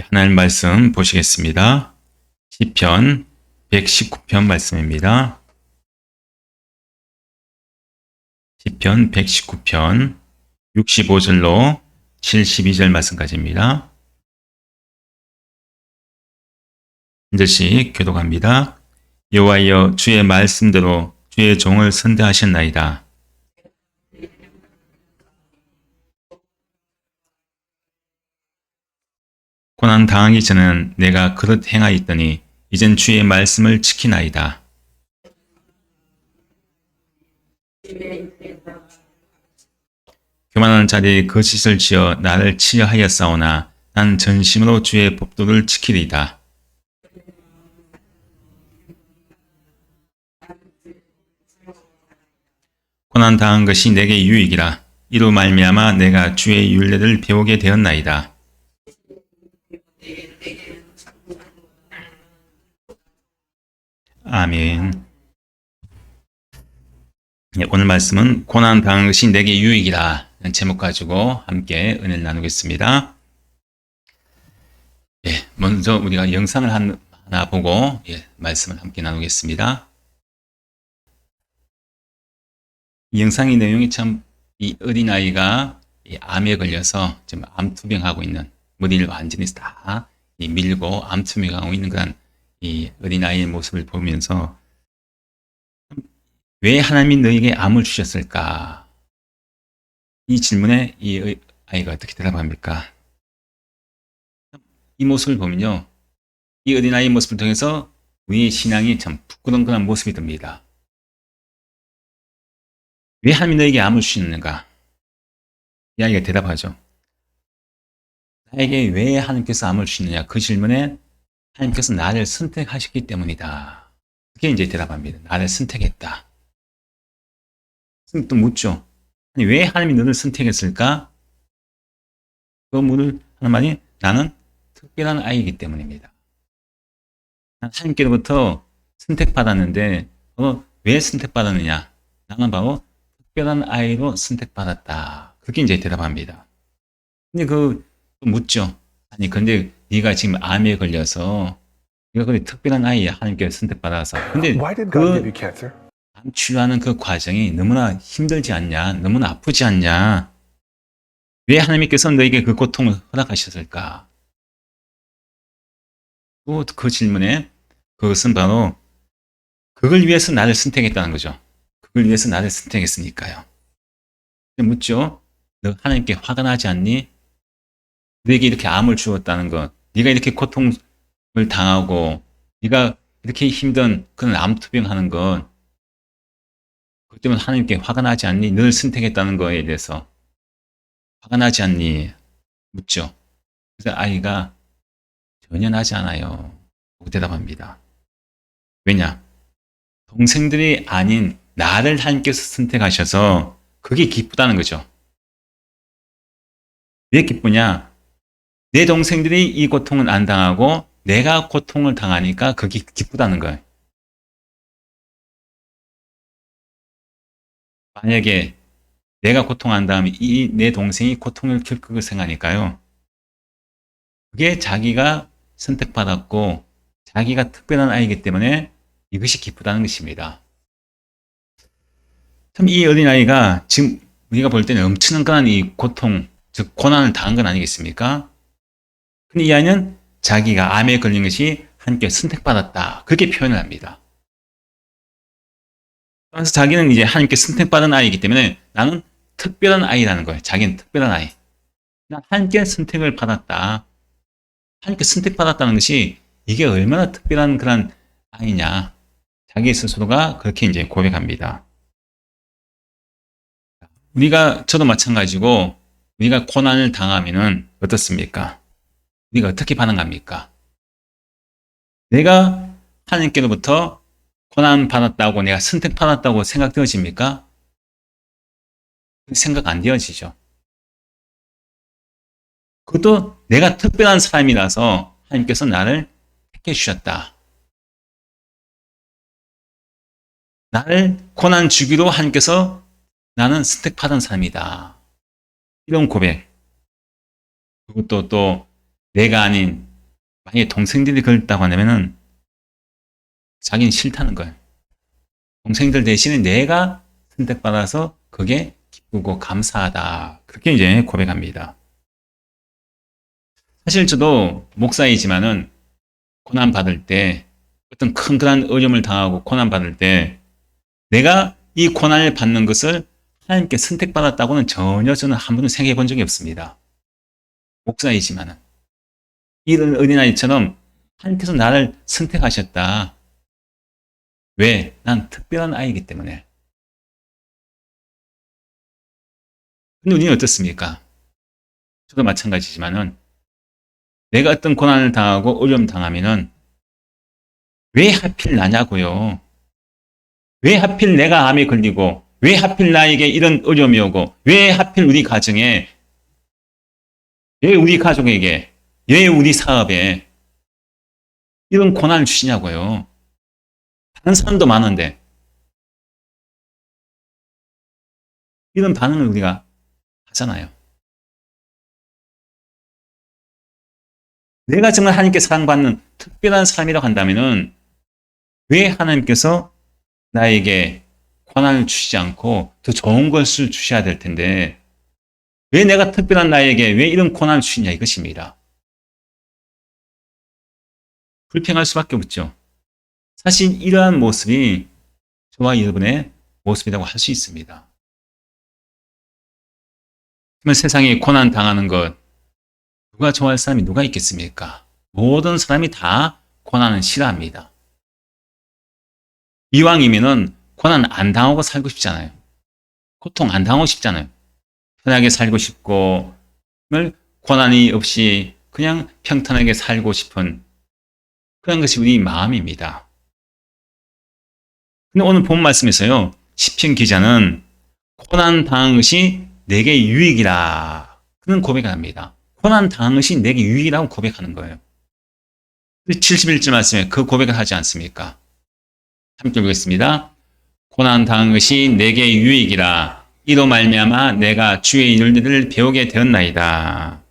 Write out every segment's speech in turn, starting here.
하나님 말씀 보시겠습니다. 시편 119편 말씀입니다. 시편 119편 65절로 72절 말씀까지입니다. 한 절씩 교독합니다. 여호와여, 주의 말씀대로 주의 종을 선대하셨나이다. 고난 당하기 전에는 내가 그릇 행하였더니 이젠 주의 말씀을 지키나이다. 교만한 자들이 거짓을 지어 나를 치려하였사오나 난 전심으로 주의 법도를 지키리이다. 고난 당한 것이 내게 유익이라. 이로 말미암아 내가 주의 율례를 배우게 되었나이다. 아멘. 오늘 말씀은 고난 당한 것이 내게 유익이다 라는 제목 가지고 함께 은혜를 나누겠습니다. 먼저 우리가 영상을 하나 보고 말씀을 함께 나누겠습니다. 이 영상의 내용이 참 이 어린아이가 암에 걸려서 지금 암투병하고 있는, 머리를 완전히 다 밀고 암투병하고 있는 그런 이 어린아이의 모습을 보면서 왜 하나님이 너에게 암을 주셨을까? 이 질문에 이 아이가 어떻게 대답합니까? 이 모습을 보면요, 이 어린아이의 모습을 통해서 우리의 신앙이 참 부끄러운 그런 모습이 듭니다. 왜 하나님이 너에게 암을 주셨는가? 이 아이가 대답하죠. 나에게 왜 하나님께서 암을 주시느냐? 그 질문에 하나님께서 나를 선택하셨기 때문이다. 그게 이제 대답합니다. 나를 선택했다. 또 묻죠. 아니, 왜 하나님이 너를 선택했을까? 그 물을 하는 말이 나는 특별한 아이이기 때문입니다. 하나님께로부터 선택받았는데 왜 선택받았느냐? 나는 바로 특별한 아이로 선택받았다. 그렇게 이제 대답합니다. 근데 또 묻죠. 아니, 근데 네가 지금 암에 걸려서 네가 그래 특별한 아이야. 하나님께 선택받아서. 근데 암 치료하는 그 과정이 너무나 힘들지 않냐? 너무나 아프지 않냐? 왜 하나님께서 너에게 그 고통을 허락하셨을까? 또 그 질문에 그것은 바로 그걸 위해서 나를 선택했다는 거죠. 그걸 위해서 나를 선택했으니까요. 묻죠. 너 하나님께 화가 나지 않니? 너에게 이렇게 암을 주었다는 것, 네가 이렇게 고통을 당하고 네가 이렇게 힘든 그런 암투병하는 것, 그것 때문에 하나님께 화가 나지 않니? 늘 선택했다는 거에 대해서 화가 나지 않니? 묻죠. 그래서 아이가 전혀 나지 않아요. 대답합니다. 왜냐? 동생들이 아닌 나를 하나님께서 선택하셔서 그게 기쁘다는 거죠. 왜 기쁘냐? 내 동생들이 이 고통을 안 당하고 내가 고통을 당하니까 그게 기쁘다는 거예요. 만약에 내가 고통 안 당하면 이 내 동생이 고통을 겪을 걸 생각하니까요. 그게 자기가 선택받았고 자기가 특별한 아이이기 때문에 이것이 기쁘다는 것입니다. 참 이 어린아이가 지금 우리가 볼 때는 엄청난 이 고통, 즉 고난을 당한 건 아니겠습니까? 근데 이 아이는 자기가 암에 걸린 것이 하나님께 선택받았다. 그렇게 표현을 합니다. 그래서 자기는 이제 하나님께 선택받은 아이이기 때문에 나는 특별한 아이라는 거예요. 자기는 특별한 아이. 난 하나님께 선택을 받았다. 하나님께 선택받았다는 것이 이게 얼마나 특별한 그런 아이냐. 자기 스스로가 그렇게 이제 고백합니다. 저도 마찬가지고 우리가 고난을 당하면은 어떻습니까? 우리가 어떻게 반응합니까? 내가 하나님께로부터 고난 받았다고 내가 선택받았다고 생각되어집니까? 생각 안 되어지죠. 그것도 내가 특별한 사람이라서 하나님께서 나를 택해 주셨다. 나를 고난 주기로 하나님께서 나는 선택받은 사람이다. 이런 고백. 그것도 또 내가 아닌 만약에 동생들이 그랬다고 하면은 자기는 싫다는 거예요. 동생들 대신에 내가 선택받아서 그게 기쁘고 감사하다. 그렇게 이제 고백합니다. 사실 저도 목사이지만은 고난 받을 때 어떤 큰 그런 어려움을 당하고 고난 받을 때 내가 이 고난을 받는 것을 하나님께 선택받았다고는 전혀 저는 한 번도 생각해 본 적이 없습니다. 목사이지만은 이런 어린아이처럼 하나님께서 나를 선택하셨다. 왜? 난 특별한 아이이기 때문에. 근데 우리는 어떻습니까? 저도 마찬가지지만은 내가 어떤 고난을 당하고 어려움 당하면은 왜 하필 나냐고요. 왜 하필 내가 암에 걸리고 왜 하필 나에게 이런 어려움이 오고 왜 하필 우리 가정에 왜 우리 가족에게 왜 우리 사업에 이런 고난을 주시냐고요. 다른 사람도 많은데 이런 반응을 우리가 하잖아요. 내가 정말 하나님께 사랑받는 특별한 사람이라고 한다면은 왜 하나님께서 나에게 고난을 주시지 않고 더 좋은 것을 주셔야 될 텐데 왜 내가 특별한 나에게 왜 이런 고난을 주시냐 이것입니다. 불평할 수밖에 없죠. 사실 이러한 모습이 저와 여러분의 모습이라고 할 수 있습니다. 정말 세상에 고난 당하는 것 누가 좋아할 사람이 누가 있겠습니까? 모든 사람이 다 고난은 싫어합니다. 이왕이면은 고난 안 당하고 살고 싶잖아요. 고통 안 당하고 싶잖아요. 편하게 살고 싶고 고난이 없이 그냥 평탄하게 살고 싶은 그런 것이 우리 마음입니다. 근데 오늘 본 말씀에서요. 시편 기자는 고난 당한 것이 내게 유익이라 그런 고백을 합니다. 고난 당한 것이 내게 유익이라고 고백하는 거예요. 71절 말씀에 그 고백을 하지 않습니까? 함께 읽겠습니다. 고난 당한 것이 내게 유익이라 이로 말미암아 내가 주의 일들을 배우게 되었나이다.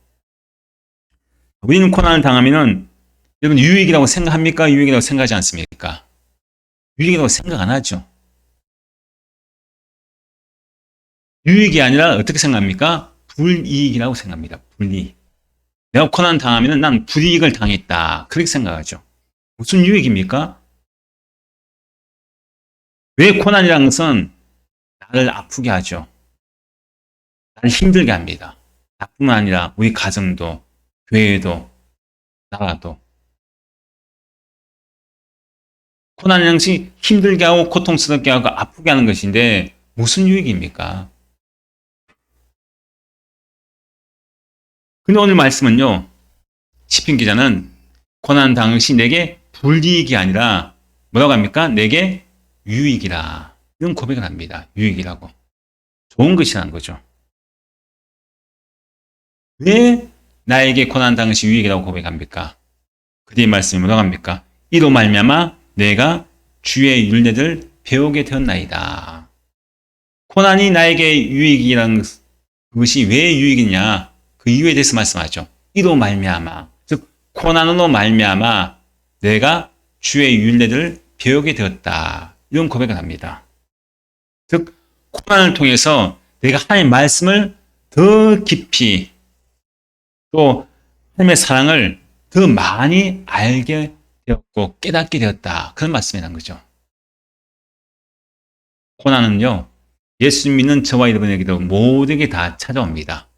우리는 고난을 당하면은 여러분 유익이라고 생각합니까? 유익이라고 생각하지 않습니까? 유익이라고 생각 안 하죠. 유익이 아니라 어떻게 생각합니까? 불이익이라고 생각합니다. 불이익. 내가 고난 당하면 난 불이익을 당했다. 그렇게 생각하죠. 무슨 유익입니까? 왜 고난이라는 것은 나를 아프게 하죠. 나를 힘들게 합니다. 나뿐만 아니라 우리 가정도, 교회도, 나라도. 고난이라는 것이 힘들게 하고 고통스럽게 하고 아프게 하는 것인데 무슨 유익입니까? 근데 오늘 말씀은요. 시편 기자는 고난 당한 것이 내게 불이익이 아니라 뭐라고 합니까? 내게 유익이라. 이런 고백을 합니다. 유익이라고. 좋은 것이라는 거죠. 왜 나에게 고난 당한 것이 유익이라고 고백합니까? 그 뒤에 말씀이 뭐라고 합니까? 이로 말미암아 내가 주의 율례를 배우게 되었나이다. 고난이 나에게 유익이라는 것이 왜 유익이냐? 그 이유에 대해서 말씀하죠. 이로 말미암아. 즉 고난으로 말미암아 내가 주의 율례를 배우게 되었다. 이런 고백을 합니다. 즉 고난을 통해서 내가 하나님의 말씀을 더 깊이 또 하나님의 사랑을 더 많이 알게 되었고 깨닫게 되었다. 그런 말씀이라는 거죠. 고난은요. 예수 믿는 저와 여러분에게도 모두에게 다 찾아옵니다.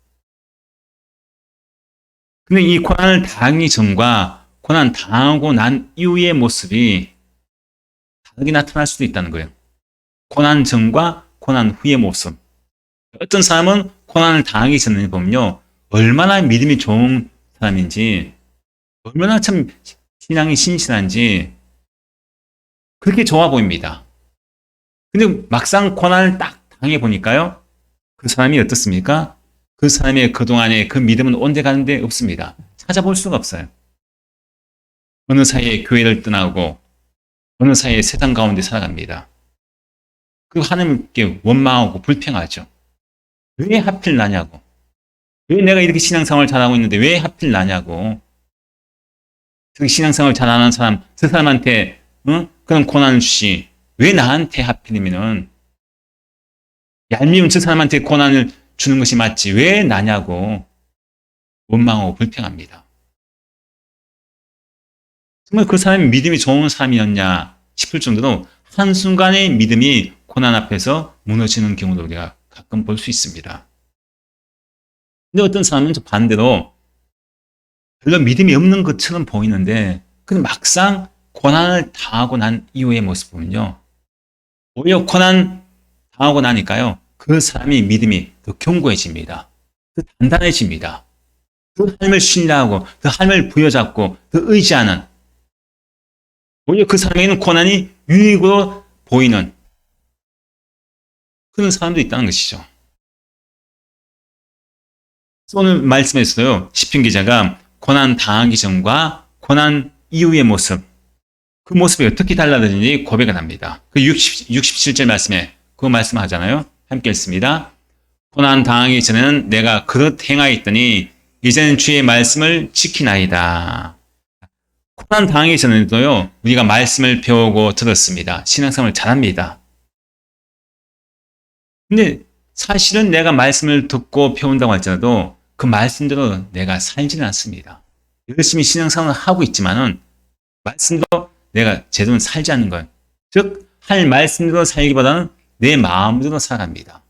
근데 이 고난을 당하기 전과 고난 당하고 난 이후의 모습이 다르게 나타날 수도 있다는 거예요. 고난 전과 고난 후의 모습. 어떤 사람은 고난을 당하기 전에 보면요. 얼마나 믿음이 좋은 사람인지, 얼마나 참 신앙이 신실한지, 그렇게 좋아 보입니다. 근데 막상 고난을 딱 당해 보니까요. 그 사람이 어떻습니까? 그 사람의 그동안의 그 믿음은 온데 가는데 없습니다. 찾아볼 수가 없어요. 어느 사이에 교회를 떠나고 어느 사이에 세상 가운데 살아갑니다. 그리고 하나님께 원망하고 불평하죠. 왜 하필 나냐고. 왜 내가 이렇게 신앙생활을 잘하고 있는데 왜 하필 나냐고. 특히 신앙생활 잘하는 사람, 그 사람한테 그런 고난을 주시. 왜 나한테 하필이면은 얄미운 저 사람한테 고난을 주는 것이 맞지 왜 나냐고 원망하고 불평합니다. 정말 그 사람이 믿음이 좋은 사람이었냐 싶을 정도로 한순간의 믿음이 고난 앞에서 무너지는 경우도 우리가 가끔 볼 수 있습니다. 근데 어떤 사람은 반대로 별로 믿음이 없는 것처럼 보이는데 근데 막상 고난을 당하고 난 이후의 모습 보면요. 오히려 고난 당하고 나니까요. 그 사람이 믿음이 더 견고해집니다. 더 단단해집니다. 그 하나님을 신뢰하고 그 하나님을 부여잡고 그 의지하는 오히려 그 사람에게는 고난이 유익으로 보이는 그런 사람도 있다는 것이죠. 오늘 말씀에서요. 시편 기자가 고난 당하기 전과 고난 이후의 모습 그 모습이 어떻게 달라졌는지 고백을 합니다. 그 67절 말씀에 그 말씀하잖아요. 함께 읽습니다. 고난 당하기 전에는 내가 그릇 행하였더니 이제는 주의 말씀을 지키나이다. 고난 당하기 전에도요. 우리가 말씀을 배우고 들었습니다. 신앙생활을 잘합니다. 근데 사실은 내가 말씀을 듣고 배운다고 할지라도 그 말씀대로 내가 살지는 않습니다. 열심히 신앙생활을 하고 있지만은 말씀도 내가 제대로 살지 않는 거예요. 즉, 할 말씀대로 살기보다는 내 마음대로 살아갑니다.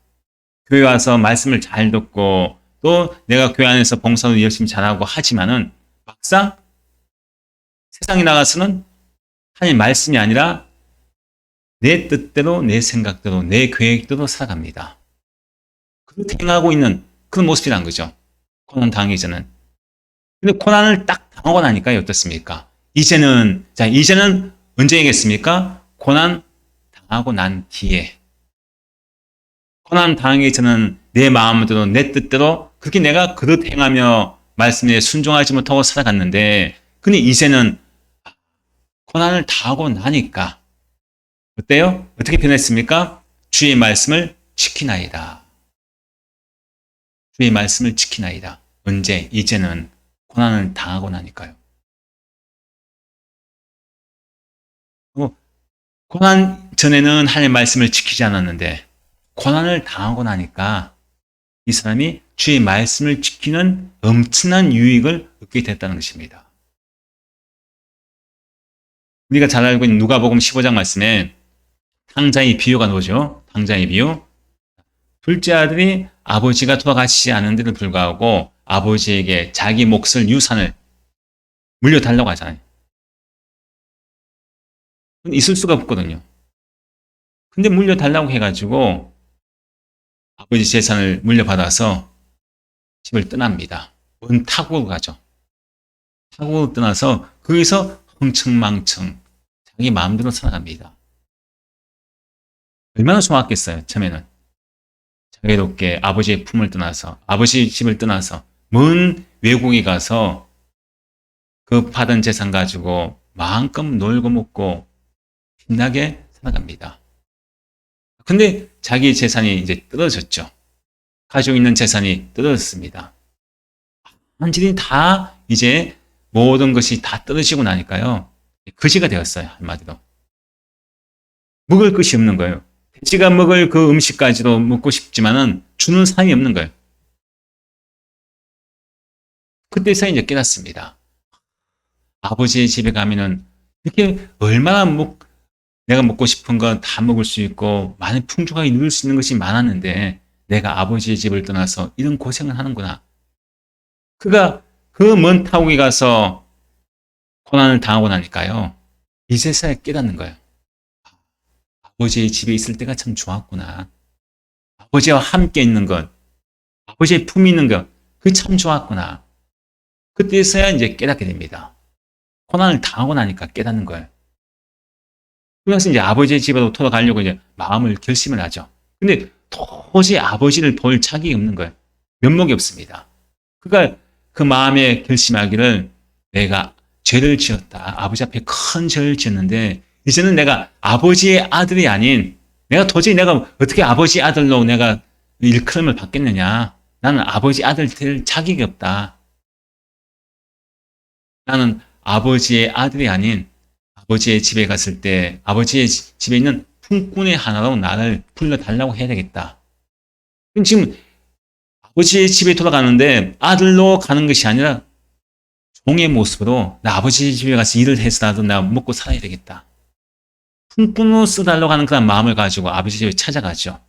교회 와서 말씀을 잘 듣고 또 내가 교회 안에서 봉사도 열심히 잘하고 하지만은 막상 세상에 나가서는 하나님 말씀이 아니라 내 뜻대로 내 생각대로 내 계획대로 살아갑니다. 그렇게 행하고 있는 그런 모습이란 거죠. 고난 당하기 전은. 근데 고난을 딱 당하고 나니까 어떻습니까? 이제는 언제겠습니까? 고난 당하고 난 뒤에. 고난 당하기 전은 내 마음대로 내 뜻대로 그렇게 내가 그릇 행하며 말씀에 순종하지 못하고 살아갔는데 근데 이제는 고난을 당하고 나니까 어때요? 어떻게 변했습니까? 주의 말씀을 지키나이다. 주의 말씀을 지키나이다. 언제? 이제는 고난을 당하고 나니까요. 고난 전에는 하나님의 말씀을 지키지 않았는데 고난을 당하고 나니까 이 사람이 주의 말씀을 지키는 엄청난 유익을 얻게 됐다는 것입니다. 우리가 잘 알고 있는 누가복음 15장 말씀에 탕자의 비유가 나오죠. 탕자의 비유. 둘째 아들이 아버지가 돌아가시지 않은 데도 불구하고 아버지에게 자기 몫을 유산을 물려달라고 하잖아요. 있을 수가 없거든요. 근데 물려달라고 해가지고 아버지 재산을 물려받아서 집을 떠납니다. 먼 타국으로 가죠. 타국으로 떠나서 거기서 흥청망청 자기 마음대로 살아갑니다. 얼마나 좋았겠어요. 처음에는. 자유롭게 아버지의 품을 떠나서 아버지 집을 떠나서 먼 외국에 가서 그 받은 재산 가지고 마음껏 놀고 먹고 신나게 살아갑니다. 근데 자기 재산이 이제 떨어졌죠. 가지고 있는 재산이 떨어졌습니다. 완전히 다 이제 모든 것이 다 떨어지고 나니까요. 거지가 되었어요. 한마디로. 먹을 것이 없는 거예요. 돼지가 먹을 그 음식까지도 먹고 싶지만은 주는 사람이 없는 거예요. 그때서 이제 깨닫습니다. 아버지의 집에 가면은 이렇게 얼마나 내가 먹고 싶은 건 다 먹을 수 있고 많은 풍족하게 누릴 수 있는 것이 많았는데 내가 아버지의 집을 떠나서 이런 고생을 하는구나. 그가 그 먼 타국에 가서 고난을 당하고 나니까요. 이제서야 깨닫는 거예요. 아버지의 집에 있을 때가 참 좋았구나. 아버지와 함께 있는 것, 아버지의 품이 있는 것, 그게 참 좋았구나. 그때서야 이제 깨닫게 됩니다. 고난을 당하고 나니까 깨닫는 거예요. 그래서 이제 아버지의 집으로 돌아가려고 이제 마음을 결심을 하죠. 근데 도저히 아버지를 볼 자격이 없는 거예요. 면목이 없습니다. 그러니까 그 마음에 결심하기를 내가 죄를 지었다. 아버지 앞에 큰 죄를 지었는데 이제는 내가 아버지의 아들이 아닌 내가 어떻게 아버지 아들로 내가 일컬음을 받겠느냐. 나는 아버지 아들 될 자격이 없다. 나는 아버지의 아들이 아닌 아버지의 집에 갔을 때 아버지의 집에 있는 품꾼의 하나로 나를 불러달라고 해야 되겠다. 그럼 지금 아버지의 집에 돌아가는데 아들로 가는 것이 아니라 종의 모습으로 나 아버지 집에 가서 일을 해서라도 나 먹고 살아야 되겠다. 품꾼으로 쓰달라고 하는 그런 마음을 가지고 아버지 집에 찾아가죠.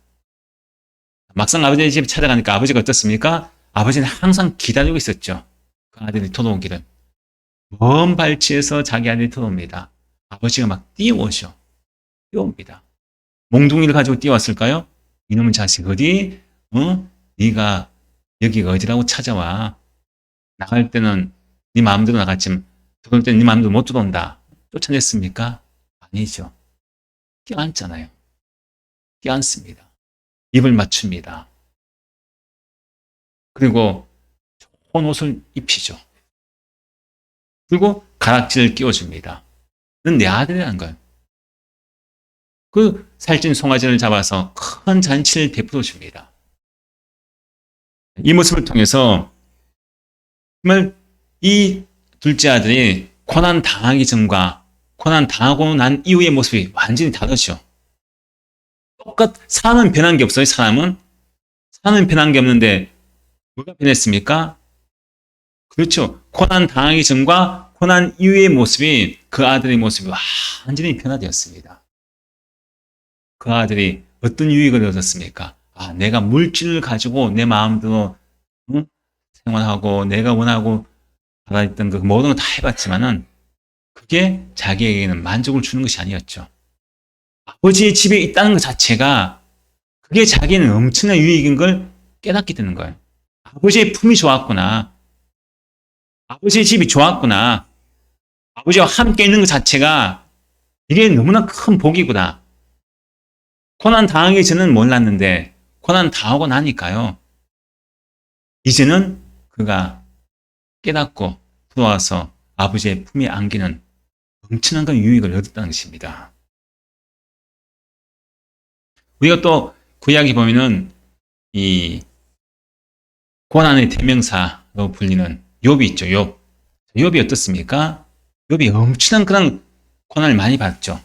막상 아버지 집에 찾아가니까 아버지가 어떻습니까? 아버지는 항상 기다리고 있었죠. 그 아들이 돌아오기를. 먼 발치에서 자기 아들이 돌아옵니다. 아버지가 막 뛰어오죠. 뛰어옵니다. 몽둥이를 가지고 뛰어왔을까요? 이놈의 자식 어디? 네가 여기가 어디라고 찾아와. 나갈 때는 네 마음대로 나갔지만 들어올 때는 네 마음대로 못 들어온다. 쫓아냈습니까? 아니죠. 껴안잖아요. 껴안습니다. 입을 맞춥니다. 그리고 좋은 옷을 입히죠. 그리고 가락지를 끼워줍니다. 넌 내 아들이라는 거예요. 그 살찐 송아지를 잡아서 큰 잔치를 베풀어 줍니다. 이 모습을 통해서 정말 이 둘째 아들이 고난 당하기 전과 고난 당하고 난 이후의 모습이 완전히 다르죠. 사람은 변한 게 없어요. 사람은 변한 게 없는데 뭐가 변했습니까? 그렇죠. 고난 당하기 전과 고난 이후의 모습이 그 아들의 모습이 완전히 변화되었습니다. 그 아들이 어떤 유익을 얻었습니까? 내가 물질을 가지고 내 마음대로 생활하고 내가 원하고 바라했던 그 모든 걸 다 해봤지만은 그게 자기에게는 만족을 주는 것이 아니었죠. 아버지의 집에 있다는 것 자체가 그게 자기는 엄청난 유익인 걸 깨닫게 되는 거예요. 아버지의 품이 좋았구나. 아버지의 집이 좋았구나. 아버지와 함께 있는 것 자체가 이게 너무나 큰 복이구나. 고난 당하기 전에는 몰랐는데 고난 당하고 나니까요. 이제는 그가 깨닫고 돌아와서 아버지의 품에 안기는 엄청난 그 유익을 얻었다는 것입니다. 우리가 또 구약에 보면은 이 고난의 대명사로 불리는 욥이 있죠. 욥이 어떻습니까? 욥이 엄청난 그런 고난을 많이 받죠.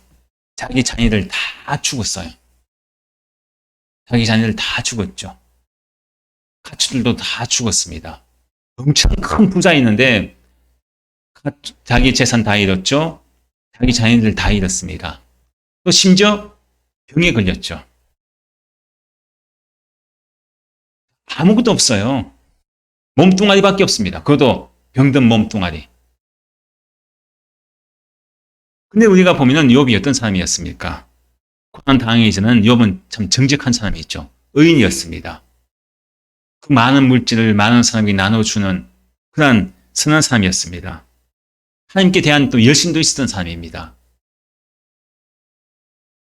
자기 자녀들 다 죽었어요. 자기 자녀들 다 죽었죠. 가축들도 다 죽었습니다. 엄청 큰 부자였는데 자기 재산 다 잃었죠. 자기 자녀들 다 잃었습니다. 또 심지어 병에 걸렸죠. 아무것도 없어요. 몸뚱아리밖에 없습니다. 그것도 병든 몸뚱아리. 근데 우리가 보면은 욥이 어떤 사람이었습니까? 고난 당하기 전에는 욥은 참 정직한 사람이었죠. 의인이었습니다. 그 많은 물질을 많은 사람에게 나눠주는 그런 선한 사람이었습니다. 하나님께 대한 또 열심도 있었던 사람입니다.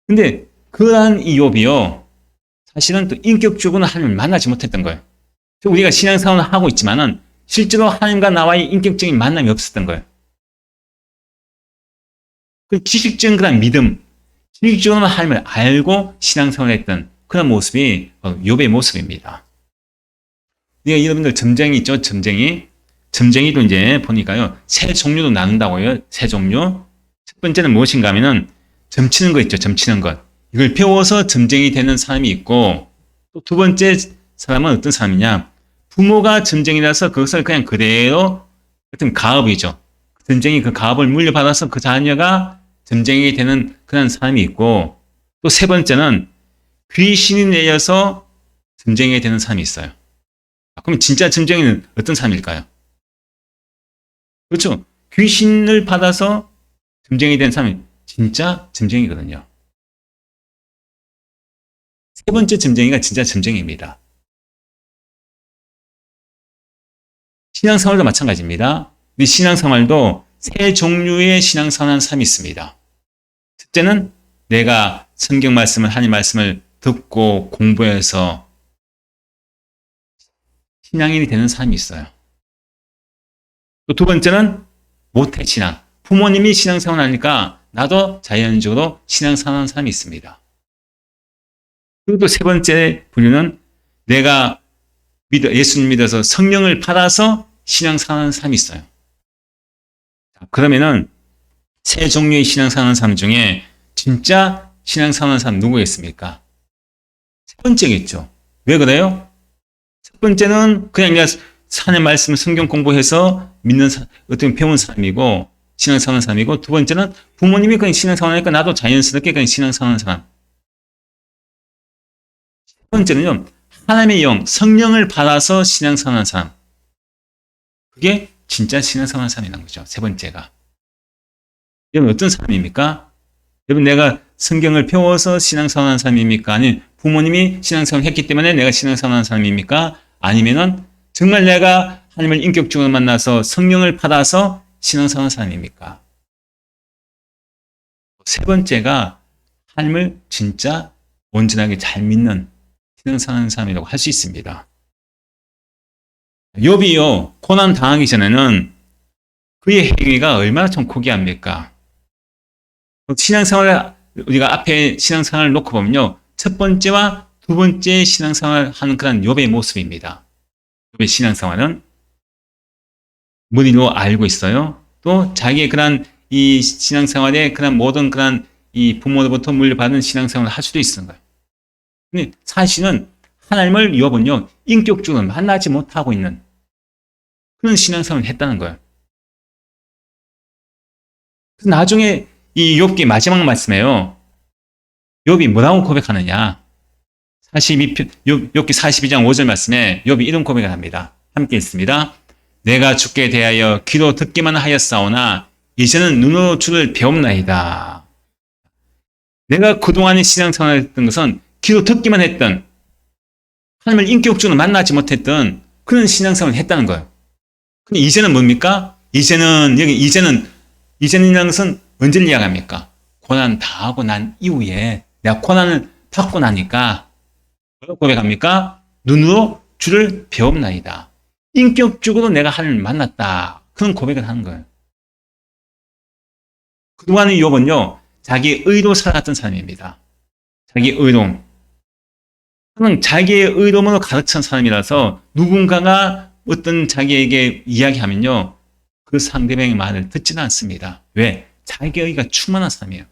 근데 그러한 이 욥이요, 사실은 또 인격적으로는 하나님을 만나지 못했던 거예요. 우리가 신앙생활을 하고 있지만은 실제로 하나님과 나와의 인격적인 만남이 없었던 거예요. 그 지식적인 그런 믿음, 지식적으로는 하나님을 알고 신앙생활을 했던 그런 모습이 욥의 모습입니다. 우리가 여러분들 점쟁이 있죠? 점쟁이도 이제 보니까요, 세 종류로 나눈다고요. 세 종류. 첫 번째는 무엇인가 하면은 점치는 거 있죠. 점치는 것. 이걸 배워서 점쟁이 되는 사람이 있고, 또 두 번째 사람은 어떤 사람이냐? 부모가 점쟁이라서 그것을 그냥 그대로 어떤 가업이죠. 점쟁이 그 가업을 물려받아서 그 자녀가 점쟁이 되는 그런 사람이 있고, 또 세 번째는 귀신이 내려서 점쟁이 되는 사람이 있어요. 그럼 진짜 점쟁이는 어떤 사람일까요? 그렇죠. 귀신을 받아서 점쟁이 된 사람이 진짜 점쟁이거든요. 세 번째 점쟁이가 진짜 점쟁이입니다. 신앙생활도 마찬가지입니다. 이 신앙생활도 세 종류의 신앙생활하는 사람이 있습니다. 첫째는 내가 성경 말씀을, 하나님 말씀을 듣고 공부해서 신앙인이 되는 사람이 있어요. 또 두 번째는 모태신앙. 부모님이 신앙생활을 하니까 나도 자연적으로 신앙생활하는 사람이 있습니다. 그리고 또 세 번째 부류는 내가 예수님 믿어서 성령을 받아서 신앙생활하는 사람이 있어요. 그러면은 세 종류의 신앙생활하는 사람 중에 진짜 신앙생활하는 사람 누구겠습니까? 세 번째겠죠. 왜 그래요? 첫 번째는 그냥 내가 하나님의 말씀을 성경 공부해서 믿는 어떻게 배운 사람이고 신앙생활하는 사람이고, 두 번째는 부모님이 그냥 신앙생활하니까 나도 자연스럽게 그냥 신앙생활하는 사람. 세 번째는요, 하나님의 영, 성령을 받아서 신앙생활하는 사람. 그게 진짜 신앙생활하는 사람이라는 거죠. 세 번째가. 여러분 어떤 사람입니까? 여러분 내가 성경을 배워서 신앙생활하는 사람입니까? 아니면 부모님이 신앙생활을 했기 때문에 내가 신앙생활하는 사람입니까? 아니면은 정말 내가 하나님을 인격적으로 만나서 성령을 받아서 신앙생활하는 사람입니까? 세 번째가 하나님을 진짜 온전하게 잘 믿는 신앙생활하는 사람이라고 할 수 있습니다. 욥이요, 고난 당하기 전에는 그의 행위가 얼마나 좀 고귀합니까? 신앙생활을 우리가 앞에 신앙생활을 놓고 보면요, 첫 번째와 두 번째 신앙생활을 하는 그런 욥의 모습입니다. 욥의 신앙생활은 머리로 알고 있어요. 또 자기의 그런 이 신앙생활에 그런 모든 그런 이 부모로부터 물려받은 신앙생활을 할 수도 있는 거예요. 근데 사실은 하나님을 욥은요, 인격적으로 만나지 못하고 있는 그런 신앙생활을 했다는 거예요. 나중에 이 욥기 마지막 말씀에요, 욥이 뭐라고 고백하느냐? 욥기 42장 5절 말씀에 욥이 이런 고백을 합니다. 함께 읽습니다. 내가 주께 대하여 귀로 듣기만 하였사오나 이제는 눈으로 주를 배움나이다. 내가 그동안의 신앙생활을 했던 것은 귀로 듣기만 했던, 하나님을 인격적으로 만나지 못했던 그런 신앙생활을 했다는 거예요. 근데 이제는 뭡니까? 이제는이라는 것은 언제를 이야기합니까? 고난 당하고 난 이후에 내가 고난을 받고 나니까 뭐라고 고백합니까? 눈으로 주를 배움나이다. 인격적으로 내가 하나님을 만났다. 그런 고백을 하는 거예요. 그동안의 욥은요, 자기 의로 살아갔던 사람입니다. 자기 의로움. 그냥 자기의 의로움으로 가득 찬 사람이라서 누군가가 어떤 자기에게 이야기하면요, 그 상대방의 말을 듣지는 않습니다. 왜? 자기의 의가 충만한 사람이에요.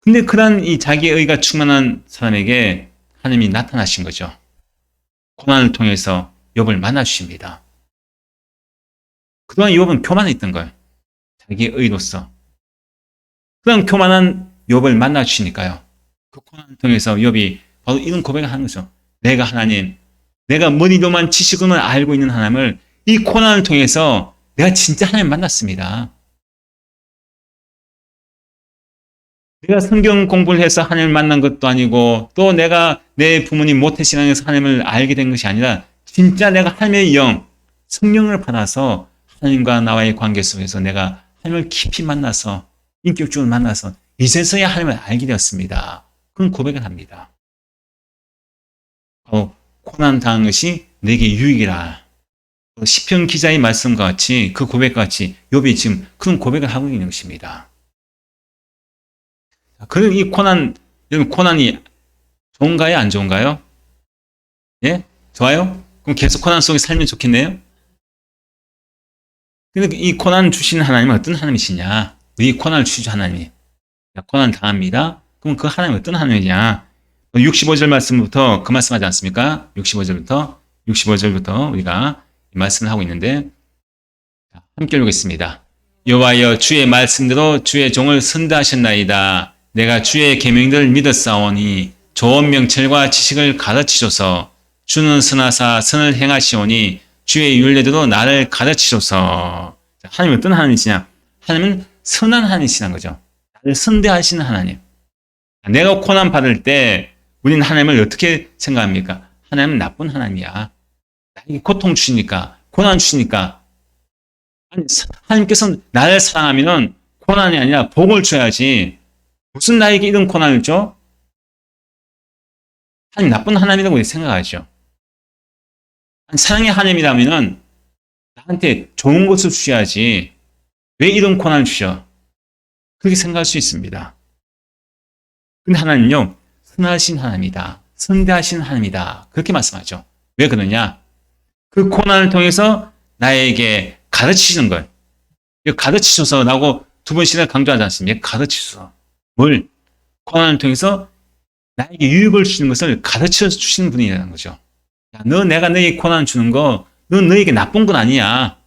근데 그런 이 자기의 의가 충만한 사람에게 하나님이 나타나신 거죠. 고난을 통해서 욥을 만나주십니다. 그동안 욥은 교만했던 거예요. 자기의 의로서. 그런 교만한 욥을 만나주시니까요, 그 고난을 통해서 욥이 바로 이런 고백을 하는 거죠. 내가 하나님, 내가 머리로만 지식으로만 알고 있는 하나님을 이 고난을 통해서 내가 진짜 하나님 만났습니다. 내가 성경 공부를 해서 하나님을 만난 것도 아니고, 또 내가 내 부모님 모태신앙에서 하나님을 알게 된 것이 아니라 진짜 내가 하나님의 영, 성령을 받아서 하나님과 나와의 관계 속에서 내가 하나님을 깊이 만나서, 인격적으로 만나서 이제서야 하나님을 알게 되었습니다. 그런 고백을 합니다. 고난 당한 것이 내게 유익이라. 시편 기자의 말씀과 같이, 그 고백과 같이 욥이 지금 그런 고백을 하고 있는 것입니다. 그럼 이 고난이 좋은가요? 안 좋은가요? 예? 좋아요? 그럼 계속 고난 속에 살면 좋겠네요? 근데 이 고난 주시는 하나님은 어떤 하나님이시냐? 이 고난을 주시는 하나님이. 고난 당합니다. 그럼 그 하나님은 어떤 하나님이냐? 65절 말씀부터 그 말씀하지 않습니까? 65절부터 우리가 이 말씀을 하고 있는데, 함께 읽겠습니다. 여호와여, 주의 말씀대로 주의 종을 선대하셨나이다. 내가 주의 계명들을 믿었사오니 좋은 명철과 지식을 가르치소서. 주는 선하사 선을 행하시오니 주의 율례대로 나를 가르치소서. 하나님은 어떤 하나님이시냐? 하나님은 선한 하나님이시라는 거죠. 나를 선대하시는 하나님. 내가 고난 받을 때 우리는 하나님을 어떻게 생각합니까? 하나님은 나쁜 하나님이야. 나에게 고통 주시니까, 고난 주시니까. 아니, 하나님께서는 나를 사랑하면 고난이 아니라 복을 줘야지. 무슨 나에게 이런 고난을 줘? 하나님 나쁜 하나님이라고 생각하죠. 사랑의 하나님이라면 나한테 좋은 것을 주셔야지. 왜 이런 고난을 주셔? 그렇게 생각할 수 있습니다. 근데 하나님은요, 선하신 하나님이다. 선대하신 하나님이다. 그렇게 말씀하죠. 왜 그러냐? 그 고난을 통해서 나에게 가르치시는 걸. 이거 가르치셔서 라고 두 번씩이나 강조하지 않습니까? 가르치셔서. 뭘? 고난을 통해서 나에게 유익을 주시는 것을 가르쳐 주시는 분이라는 거죠. 야, 내가 너에게 고난을 주는 거, 너 너에게 나쁜 건 아니야.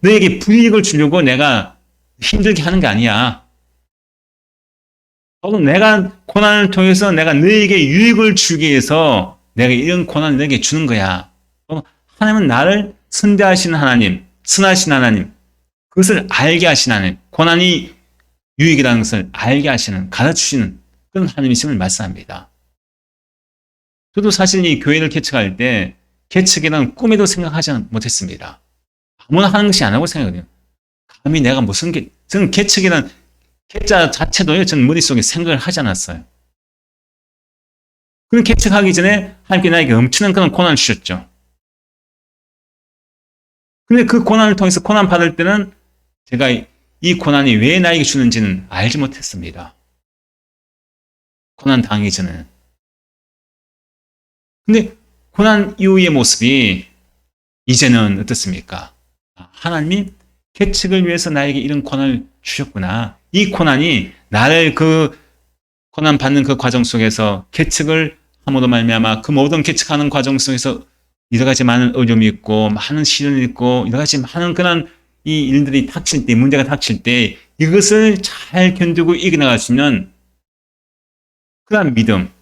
너에게 불이익을 주려고 내가 힘들게 하는 게 아니야. 내가 고난을 통해서 내가 너에게 유익을 주기 위해서 내가 이런 고난을 너에게 주는 거야. 하나님은 나를 선대하시는 하나님, 선하신 하나님, 그것을 알게 하시는 하나님, 고난이 유익이라는 것을 알게 하시는, 가르치시는 그런 하나님이심을 말씀합니다. 저도 사실 이 교회를 개척할 때 개척이라는 꿈에도 생각하지 못했습니다. 아무나 하는 것이 아니라고 생각해요. 감히 내가 무슨 저는 개척이라는 개자 자체도요, 저는 머릿속에 생각을 하지 않았어요. 그런 개척하기 전에 하나님께 나에게 엄청난 그런 고난을 주셨죠. 근데 그 고난을 통해서 고난 받을 때는 제가 이 고난이 왜 나에게 주는지는 알지 못했습니다. 고난 당하기 전에는. 근데 고난 이후의 모습이 이제는 어떻습니까? 하나님이 개척을 위해서 나에게 이런 고난을 주셨구나. 이 고난이 나를 그 고난 받는 그 과정 속에서 개척을 함으로 말미암아 그 모든 개척하는 과정 속에서 여러 가지 많은 어려움이 있고 많은 시련이 있고 여러 가지 많은 그런 이 일들이 닥칠 때, 문제가 닥칠 때 이것을 잘 견디고 이겨나갈 수 있는 그런 믿음,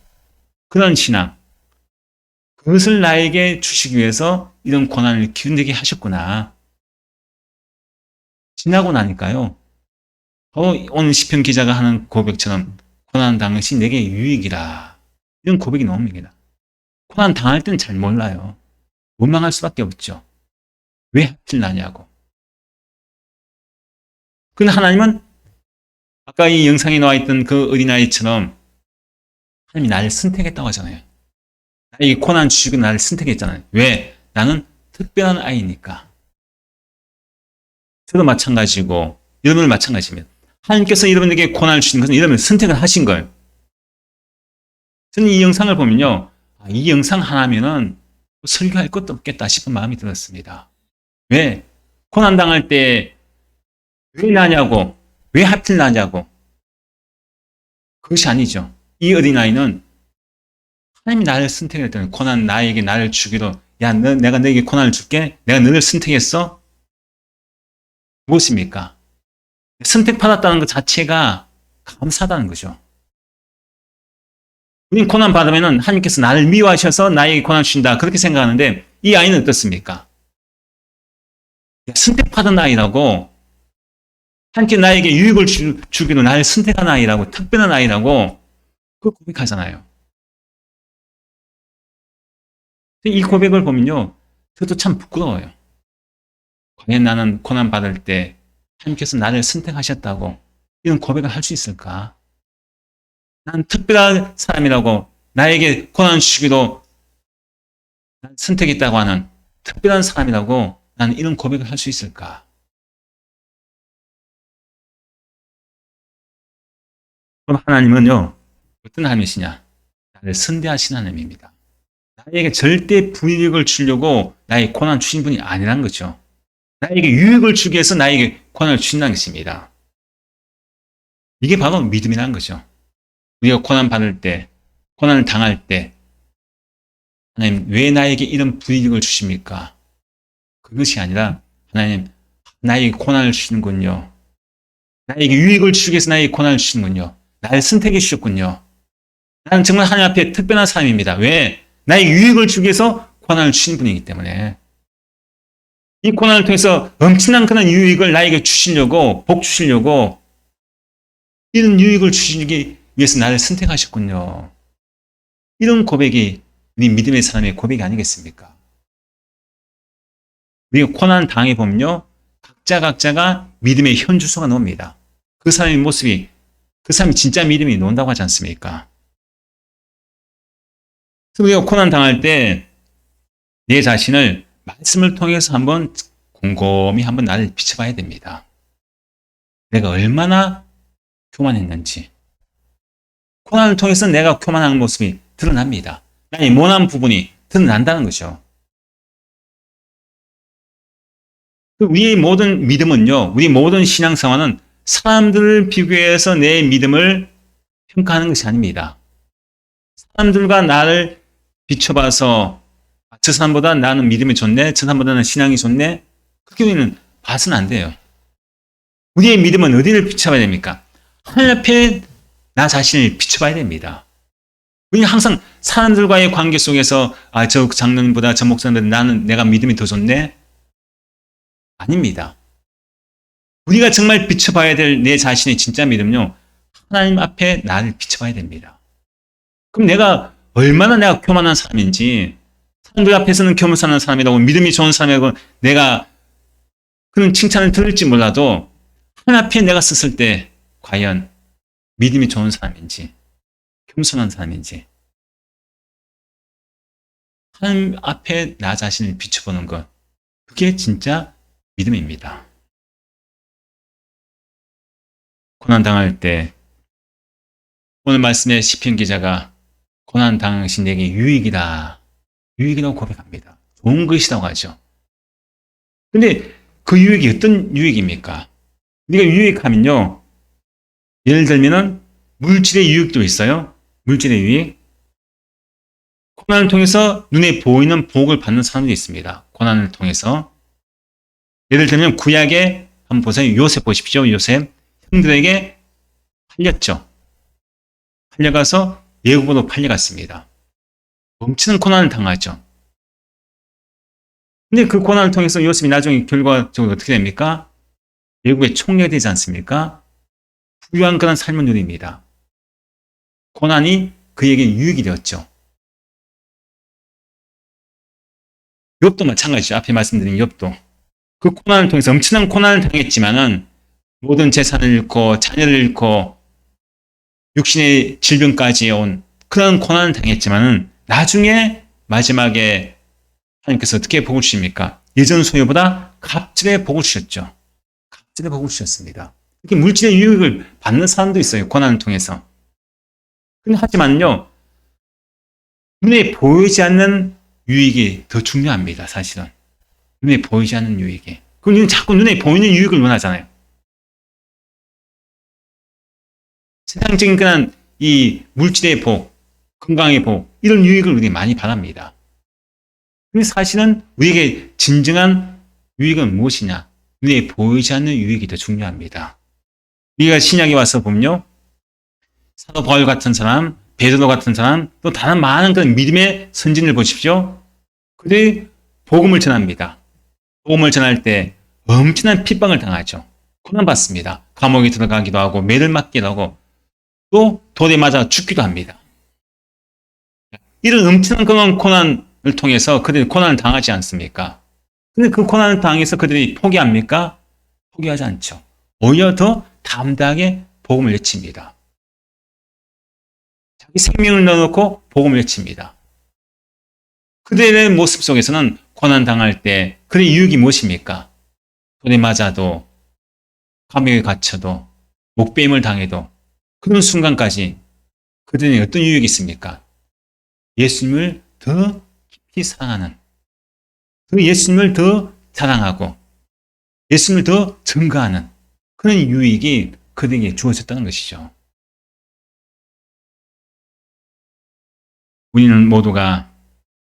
그런 신앙, 그것을 나에게 주시기 위해서 이런 고난을 견디게 하셨구나. 지나고 나니까요. 오늘 시편 기자가 하는 고백처럼 고난 당한 것이 내게 유익이라. 이런 고백이 나옵니다. 고난 당할 때는 잘 몰라요. 원망할 수밖에 없죠. 왜 하필 나냐고. 그런데 하나님은 아까 이 영상에 나와 있던 그 어린아이처럼 하나님이 나를 선택했다고 하잖아요. 이 고난 주시고 나를 선택했잖아요. 왜? 나는 특별한 아이니까. 저도 마찬가지고 여러분은 마찬가지입니다. 하나님께서 여러분에게 고난을 주신 것은 여러분을 선택을 하신 거예요. 저는 이 영상을 보면요. 이 영상 하나면은 설교할 것도 없겠다 싶은 마음이 들었습니다. 왜? 고난 당할 때 왜 나냐고, 왜 하필 나냐고. 그것이 아니죠. 이 어린아이는 하나님이 나를 선택했다는 고난 나에게 나를 주기로 야, 내가 너에게 고난을 줄게. 내가 너를 선택했어. 무엇입니까? 선택받았다는 것 자체가 감사하다는 거죠. 우리는 고난 받으면 하나님께서 나를 미워하셔서 나에게 고난 주신다. 그렇게 생각하는데 이 아이는 어떻습니까? 선택받은 아이라고 하나님께 나에게 유익을 주기로 나를 선택한 아이라고 특별한 아이라고 그 고백하잖아요. 이 고백을 보면요. 저도 참 부끄러워요. 과연 나는 고난 받을 때 하나님께서 나를 선택하셨다고 이런 고백을 할 수 있을까? 난 특별한 사람이라고 나에게 고난 주시기로 선택했다고 하는 특별한 사람이라고 나는 이런 고백을 할 수 있을까? 그럼 하나님은요, 어떤 하나님이시냐? 나를 선대하신 하나님입니다. 나에게 절대 불이익을 주려고 나에게 고난 주신 분이 아니라는 거죠. 나에게 유익을 주기 위해서 나에게 고난을 주신다는 것입니다. 이게 바로 믿음이라는 거죠. 우리가 고난 받을 때, 고난을 당할 때, 하나님 왜 나에게 이런 불이익을 주십니까? 그것이 아니라 하나님 나에게 고난을 주시는군요. 나에게 유익을 주기 위해서 나에게 고난을 주시는군요. 나를 선택해 주셨군요. 나는 정말 하나님 앞에 특별한 사람입니다. 왜? 나에게 유익을 주기 위해서 고난을 주신 분이기 때문에. 이 고난을 통해서 엄청난 그런 유익을 나에게 주시려고, 복 주시려고, 이런 유익을 주시기 위해서 나를 선택하셨군요. 이런 고백이 우리 믿음의 사람의 고백이 아니겠습니까? 우리가 고난 당해보면요. 각자가 믿음의 현주소가 나옵니다. 그 사람의 모습이, 그 사람이 진짜 믿음이 나온다고 하지 않습니까? 그래서 우리가 고난 당할 때 내 자신을 말씀을 통해서 한번 곰곰이 한번 나를 비춰봐야 됩니다. 내가 얼마나 교만했는지. 고난을 통해서 내가 교만한 모습이 드러납니다. 나의 모난 부분이 드러난다는 거죠. 우리의 모든 믿음은요, 우리 모든 신앙생활은 사람들을 비교해서 내 믿음을 평가하는 것이 아닙니다. 사람들과 나를 비춰봐서 저 사람보다 나는 믿음이 좋네, 저 사람보다는 신앙이 좋네, 그렇게 우리는 봐서는 안 돼요. 우리의 믿음은 어디를 비춰봐야 됩니까? 하늘 앞에 나 자신을 비춰봐야 됩니다. 우리는 항상 사람들과의 관계 속에서 저 장로님보다 저 목사님보다 나는 내가 믿음이 더 좋네? 아닙니다. 우리가 정말 비춰봐야 될 내 자신의 진짜 믿음은요, 하나님 앞에 나를 비춰봐야 됩니다. 그럼 내가 교만한 사람인지, 사람들 앞에서는 겸손한 사람이라고 믿음이 좋은 사람이라고 내가 그런 칭찬을 들을지 몰라도 하나님 앞에 내가 섰을 때 과연 믿음이 좋은 사람인지 겸손한 사람인지 하나님 앞에 나 자신을 비춰보는 것, 그게 진짜 믿음입니다. 고난당할 때 오늘 말씀에 시편 기자가 고난당한 것이 내게 유익이라고 고백합니다. 좋은 것이라고 하죠. 근데 그 유익이 어떤 유익입니까? 우리가 유익하면요, 예를 들면은 물질의 유익도 있어요. 물질의 유익. 고난을 통해서 눈에 보이는 복을 받는 사람도 있습니다. 고난을 통해서. 예를 들면 구약에 한번 보세요. 요셉 보십시오. 요셉. 형들에게 팔렸죠. 팔려가서 애굽으로 팔려갔습니다. 엄청난 고난을 당하죠. 근데 그 고난을 통해서 요셉이 나중에 결과적으로 어떻게 됩니까? 애굽의 총리가 되지 않습니까? 부유한 그런 삶을 누립니다. 고난이 그에게 유익이 되었죠. 욥도 마찬가지죠. 앞에 말씀드린 욥도. 그 고난을 통해서 엄청난 고난을 당했지만은 모든 재산을 잃고 자녀를 잃고 육신의 질병까지 온 그런 고난을 당했지만은 나중에 마지막에 하나님께서 어떻게 복을 주십니까? 예전 소유보다 갑절의 복을 주셨죠. 갑절의 복을 주셨습니다. 이렇게 물질의 유익을 받는 사람도 있어요. 고난을 통해서. 하지만요, 눈에 보이지 않는 유익이 더 중요합니다. 사실은. 눈에 보이지 않는 유익이. 그럼 우리는 자꾸 눈에 보이는 유익을 원하잖아요. 세상적인 그런 이 물질의 복, 건강의 복, 이런 유익을 우리가 많이 바랍니다. 근데 사실은 우리에게 진정한 유익은 무엇이냐? 눈에 보이지 않는 유익이 더 중요합니다. 우리가 신약에 와서 보면요, 사도 바울 같은 사람, 베드로 같은 사람, 또 다른 많은 그런 믿음의 선진을 보십시오. 그들이 복음을 전합니다. 복음을 전할 때 엄청난 핍박을 당하죠. 고난받습니다. 감옥에 들어가기도 하고 매를 맞기도 하고 또 돌에 맞아 죽기도 합니다. 이런 엄청난 그런 고난을 통해서 그들이 고난을 당하지 않습니까? 근데 그 고난을 당해서 그들이 포기합니까? 포기하지 않죠. 오히려 더 담대하게 복음을 외칩니다. 자기 생명을 넣어놓고 복음을 외칩니다. 그들의 모습 속에서는 고난 당할 때 그들의 유익이 무엇입니까? 돌에 맞아도 감옥에 갇혀도 목배임을 당해도 그런 순간까지 그들이 어떤 유익이 있습니까? 예수님을 더 깊이 사랑하는, 그 예수님을 더 사랑하고 예수님을 더 증거하는 그런 유익이 그들에게 주어졌다는 것이죠. 우리는 모두가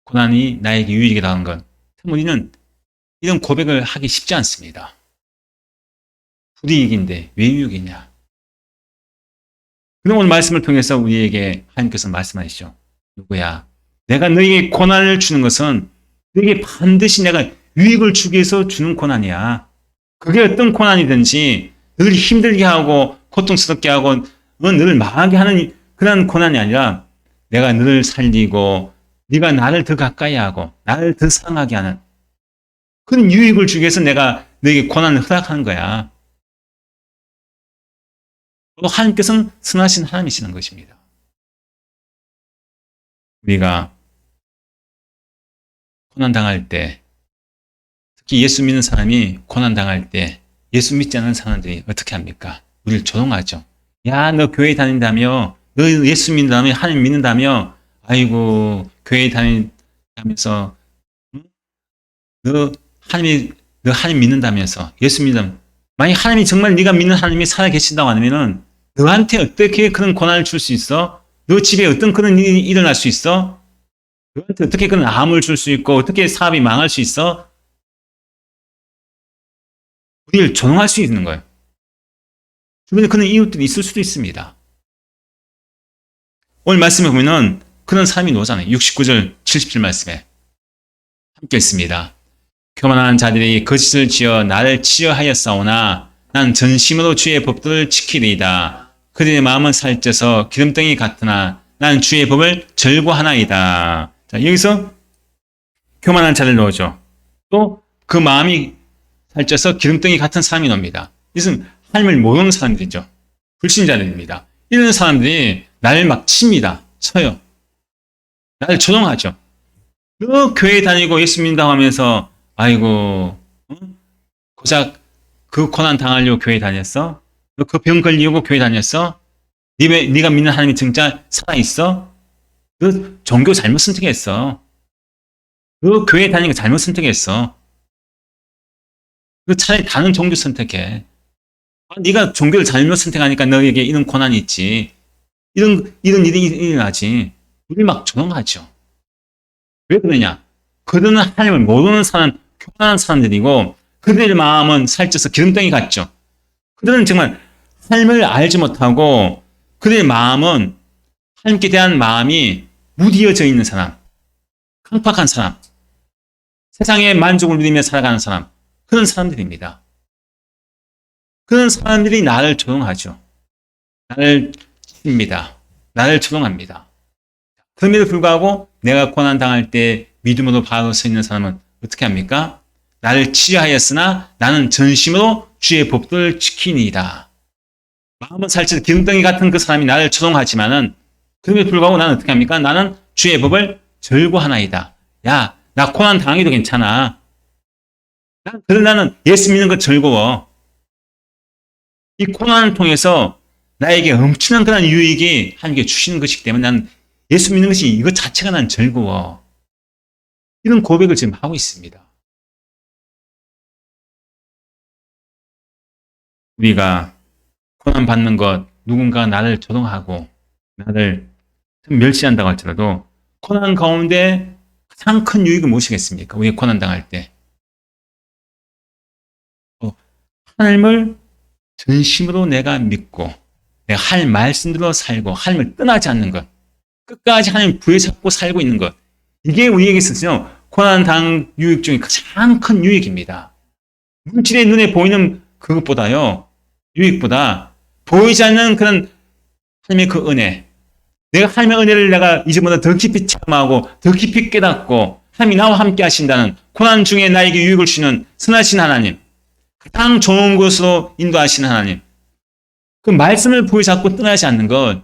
고난이 나에게 유익이라는 것, 우리는 이런 고백을 하기 쉽지 않습니다. 불이익인데 왜 유익이냐? 그럼 오늘 말씀을 통해서 우리에게 하나님께서 말씀하시죠. 누구야? 내가 너에게 고난을 주는 것은 너에게 반드시 내가 유익을 주기 위해서 주는 고난이야. 그게 어떤 고난이든지 늘 힘들게 하고 고통스럽게 하고 늘 망하게 하는 그런 고난이 아니라 내가 너를 살리고 네가 나를 더 가까이 하고 나를 더 사랑하게 하는 그런 유익을 주기 위해서 내가 너에게 고난을 허락하는 거야. 또 하나님께서는 선하신 하나님이시는 것입니다. 우리가 고난당할 때, 특히 예수 믿는 사람이 고난당할 때 예수 믿지 않는 사람들이 어떻게 합니까? 우리를 조롱하죠. 야, 너 교회 다닌다며? 너 예수 믿는다며? 하나님 믿는다며? 아이고, 교회 다니면서 너 하나님의 너 하나님 믿는다면서, 예수 믿는다면, 만약 하나님이 정말 네가 믿는 하나님이 살아계신다고 하면은 너한테 어떻게 그런 고난을 줄 수 있어? 너 집에 어떤 그런 일이 일어날 수 있어? 너한테 어떻게 그런 암을 줄 수 있고 어떻게 사업이 망할 수 있어? 우리를 조롱할 수 있는 거예요. 주변에 그런 이웃들이 있을 수도 있습니다. 오늘 말씀에 보면은 그런 사람이 나오잖아요. 69절, 70절 말씀에. 함께 읽습니다. 교만한 자들이 거짓을 지어 나를 치려하였사오나 난 전심으로 주의 법도를 지키리이다. 그들의 마음은 살쪄서 기름덩이 같으나 난 주의 법을 절구하나이다. 자, 여기서 교만한 자를 넣어줘. 또 그 마음이 살쪄서 기름덩이 같은 사람이 나옵니다. 이것은 하나님을 모르는 사람들이죠. 불신자들입니다. 이런 사람들이 나를 막 칩니다. 쳐요. 나를 조롱하죠. 너 교회 다니고 예수 믿는다고 하면서 아이고 고작 그 고난 당하려고 교회 다녔어? 너 그 병 걸리려고 교회 다녔어? 네가 믿는 하나님이 진짜 살아있어? 너 종교 잘못 선택했어. 너 교회 다니는 거 잘못 선택했어. 너 차라리 다른 종교 선택해. 네가 종교를 잘못 선택하니까 너에게 이런 고난이 있지. 이런 일이 일어나지. 우리 막 조롱하죠. 왜 그러냐? 그들은 하나님을 모르는 사람, 교만한 사람들이고 그들의 마음은 살쪄서 기름덩이 같죠. 그들은 정말 하나님을 알지 못하고 그들의 마음은 하나님께 대한 마음이 무디어져 있는 사람, 강팍한 사람, 세상의 만족을 누리며 살아가는 사람, 그런 사람들입니다. 그런 사람들이 나를 조롱하죠. 나를 칩니다. 나를 조롱합니다. 그럼에도 불구하고 내가 고난당할 때 믿음으로 바로 서 있는 사람은 어떻게 합니까? 나를 치려하였으나 나는 전심으로 주의 법도를 지키니이다. 마음은 살짝 기름덩이 같은 그 사람이 나를 조롱하지만은 그럼에도 불구하고 나는 어떻게 합니까? 나는 주의 법을 절구하나이다. 야, 나 고난 당해도 괜찮아. 그래서 나는 예수 믿는 거 즐거워. 이 고난을 통해서 나에게 엄청난 그런 유익이 하나님께 주시는 것이기 때문에 나는 예수 믿는 것이 이것 자체가 난 즐거워. 이런 고백을 지금 하고 있습니다. 우리가 고난 받는 것, 누군가 나를 조롱하고 나를 멸시한다고 할지라도 고난 가운데 가장 큰 유익은 무엇이겠습니까? 우리가 고난 당할 때 하나님을 전심으로 내가 믿고 내가 할 말씀대로 살고 하나님을 떠나지 않는 것, 끝까지 하나님 부여잡고 살고 있는 것, 이게 우리에게 있어서 고난 당 유익 중에 가장 큰 유익입니다. 물질의 눈에 보이는 그것보다요, 유익보다 보이지 않는 그런 하나님의 그 은혜, 내가 하나님의 은혜를 내가 이제보다 더 깊이 체험하고 더 깊이 깨닫고 하나님이 나와 함께 하신다는 고난 중에 나에게 유익을 주시는 선하신 하나님, 가장 좋은 곳으로 인도하시는 하나님, 그 말씀을 부여잡고 떠나지 않는 것,